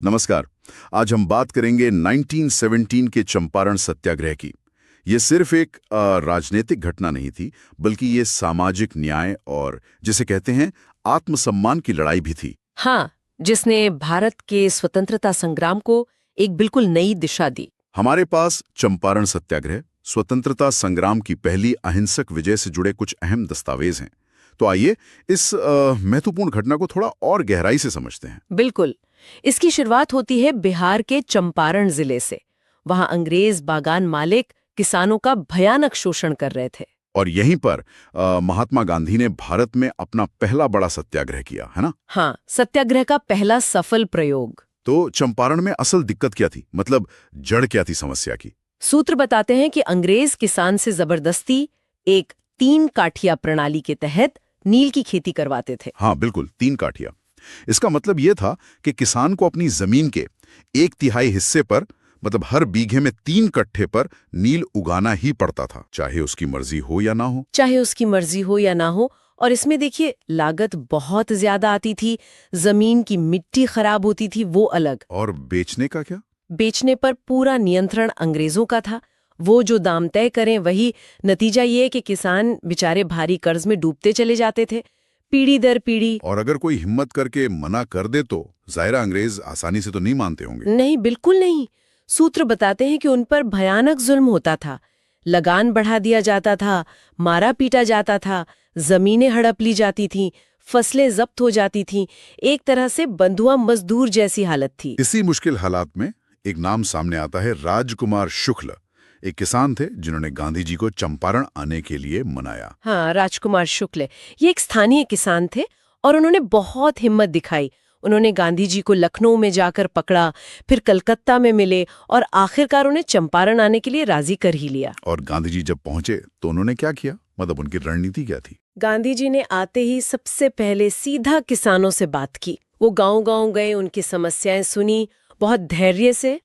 नमस्कार। आज हम बात करेंगे 1917 के चंपारण सत्याग्रह की। ये सिर्फ एक राजनीतिक घटना नहीं थी, बल्कि ये सामाजिक न्याय और जिसे कहते हैं आत्मसम्मान की लड़ाई भी थी। हाँ, जिसने भारत के स्वतंत्रता संग्राम को एक बिल्कुल नई दिशा दी। हमारे पास चंपारण सत्याग्रह, स्वतंत्रता संग्राम की पहली अहिंसक विजय से जुड़े कुछ अहम दस्तावेज हैं। तो आइए इस महत्वपूर्ण घटना को थोड़ा और गहराई से समझते हैं। बिल्कुल। इसकी शुरुआत होती है बिहार के चंपारण जिले से। वहां अंग्रेज बागान मालिक किसानों का भयानक शोषण कर रहे थे। और यहीं पर महात्मा गांधी ने भारत में अपना पहला बड़ा सत्याग्रह किया, है ना? हाँ, सत्याग्रह का पहला सफल प्रयोग। तो चंपारण में असल दिक्कत क्या थी, मतलब जड़ क्या थी समस्या की? सूत्र बताते हैं कि अंग्रेज किसान से जबरदस्ती एक 3 काठिया प्रणाली के तहत नील की खेती करवाते थे। हाँ बिल्कुल, 3 काठिया। इसका मतलब यह था कि किसान को अपनी जमीन के 1/3 हिस्से पर, मतलब हर बीघे में 3 कट्ठे पर नील उगाना ही पड़ता था, चाहे उसकी मर्जी हो या ना हो। चाहे उसकी मर्जी हो या ना हो। और इसमें देखिए, लागत बहुत ज्यादा आती थी, जमीन की मिट्टी खराब होती थी, वो अलग। और बेचने का क्या? बेचने पर पूरा नियंत्रण अंग्रेजों का था। वो जो दाम तय करें वही। नतीजा ये कि किसान बेचारे भारी कर्ज में डूबते चले जाते थे, पीढ़ी दर पीढ़ी। और अगर कोई हिम्मत करके मना कर दे तो जाहिरा अंग्रेज आसानी से तो नहीं मानते होंगे। नहीं, बिल्कुल नहीं। सूत्र बताते हैं कि उन पर भयानक जुल्म होता था। लगान बढ़ा दिया जाता था, मारा पीटा जाता था, जमीनें हड़प ली जाती थीं, फसलें जब्त हो जाती थीं। एक तरह से बंधुआ मजदूर जैसी हालत थी। इसी मुश्किल हालात में एक नाम सामने आता है, राजकुमार शुक्ल। एक किसान थे जिन्होंने गांधी जी को चंपारण आने के लिए मनाया। हाँ, राजकुमार शुक्ल। ये एक स्थानीय किसान थे और उन्होंने बहुत हिम्मत दिखाई। उन्होंने गांधी जी को लखनऊ में जाकर पकड़ा, फिर कलकत्ता में मिले और आखिरकार उन्हें चंपारण आने के लिए राजी कर ही लिया। और गांधी जी जब पहुंचे तो उन्होंने क्या किया, मतलब उनकी रणनीति क्या थी? गांधी जी ने आते ही सबसे पहले सीधा किसानों से बात की। वो गांव-गांव गए, उनकी समस्याएं सुनी बहुत धैर्य से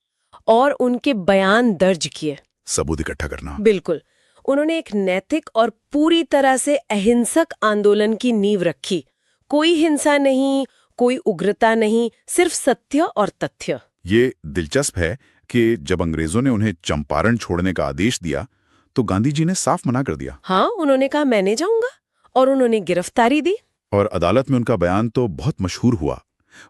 और उनके बयान दर्ज किए। सबूत इकट्ठा करना। बिल्कुल। उन्होंने एक नैतिक और पूरी तरह से अहिंसक आंदोलन की नींव रखी। कोई हिंसा नहीं, कोई उग्रता नहीं, सिर्फ सत्य और तथ्य। ये दिलचस्प है कि जब अंग्रेजों ने उन्हें चंपारण छोड़ने का आदेश दिया तो गांधी जी ने साफ मना कर दिया। हाँ, उन्होंने कहा मैं नहीं जाऊंगा, और उन्होंने गिरफ्तारी दी। और अदालत में उनका बयान तो बहुत मशहूर हुआ।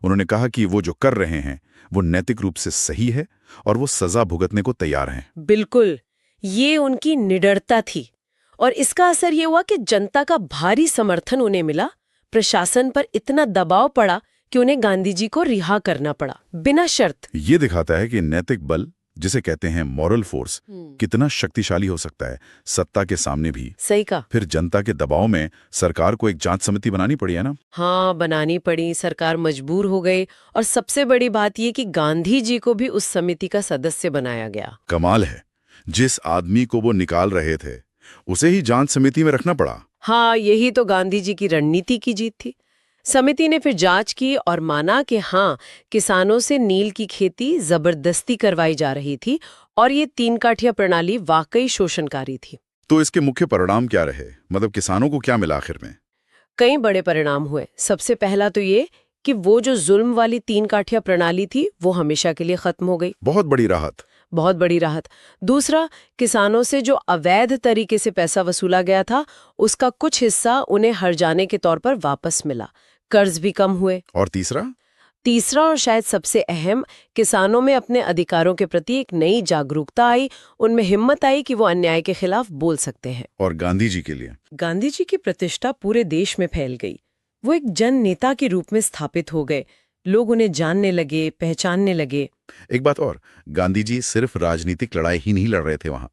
उन्होंने कहा कि वो जो कर रहे हैं वो नैतिक रूप से सही है और वो सजा भुगतने को तैयार हैं। बिल्कुल, ये उनकी निडरता थी। और इसका असर ये हुआ कि जनता का भारी समर्थन उन्हें मिला। प्रशासन पर इतना दबाव पड़ा कि उन्हें गांधी जी को रिहा करना पड़ा, बिना शर्त। ये दिखाता है कि नैतिक बल, जिसे कहते हैं मॉरल फोर्स, कितना शक्तिशाली हो सकता है सत्ता के सामने भी। सही कहा। फिर जनता के दबाव में सरकार को एक जांच समिति बनानी पड़ी, है ना? हाँ, बनानी पड़ी। सरकार मजबूर हो गई और सबसे बड़ी बात ये कि गांधी जी को भी उस समिति का सदस्य बनाया गया। कमाल है, जिस आदमी को वो निकाल रहे थे उसे ही जांच समिति में रखना पड़ा। हाँ, यही तो गांधी जी की रणनीति की जीत थी। समिति ने फिर जांच की और माना कि हाँ, किसानों से नील की खेती जबरदस्ती करवाई जा रही थी और ये 3 काठिया प्रणाली वाकई शोषणकारी थी। तो इसके मुख्य परिणाम क्या रहे, मतलब किसानों को क्या मिला आखिर में? कई बड़े परिणाम हुए। सबसे पहला तो ये कि वो जो जुल्म वाली 3 काठिया प्रणाली थी वो हमेशा के लिए खत्म हो गई। बहुत बड़ी राहत। बहुत बड़ी राहत। दूसरा, किसानों से जो अवैध तरीके से पैसा वसूला गया था उसका कुछ हिस्सा उन्हें हर्जाने के तौर पर वापस मिला। कर्ज भी कम हुए। और तीसरा? तीसरा और शायद सबसे अहम, किसानों में अपने अधिकारों के प्रति एक नई जागरूकता आई। उनमें हिम्मत आई कि वो अन्याय के खिलाफ बोल सकते हैं। और गांधी जी के लिए? गांधी जी की प्रतिष्ठा पूरे देश में फैल गई। वो एक जन नेता के रूप में स्थापित हो गए। लोग उन्हें जानने लगे, पहचानने लगे। एक बात और, गांधी जी सिर्फ राजनीतिक लड़ाई ही नहीं लड़ रहे थे वहां।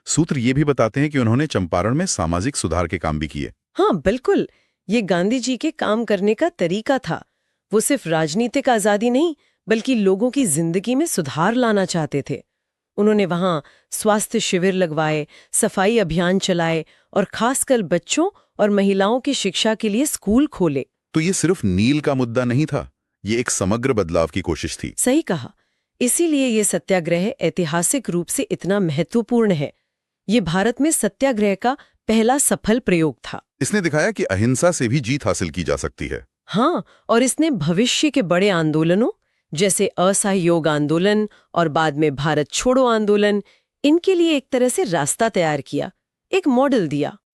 सूत्र ये भी बताते हैं कि उन्होंने चंपारण में सामाजिक सुधार के काम भी किए। हाँ बिल्कुल, ये गांधी जी के काम करने का तरीका था। वो सिर्फ राजनीतिक आजादी नहीं, बल्कि लोगों की जिंदगी में सुधार लाना चाहते थे। उन्होंने वहां स्वास्थ्य शिविर लगवाए, सफाई अभियान चलाए और खासकर बच्चों और महिलाओं की शिक्षा के लिए स्कूल खोले। तो ये सिर्फ नील का मुद्दा नहीं था, ये एक समग्र बदलाव की कोशिश थी। सही कहा। इसीलिए ये सत्याग्रह ऐतिहासिक रूप से इतना महत्वपूर्ण है। ये भारत में सत्याग्रह का पहला सफल प्रयोग था। इसने दिखाया कि अहिंसा से भी जीत हासिल की जा सकती है। हाँ, और इसने भविष्य के बड़े आंदोलनों जैसे असहयोग आंदोलन और बाद में भारत छोड़ो आंदोलन, इनके लिए एक तरह से रास्ता तैयार किया, एक मॉडल दिया।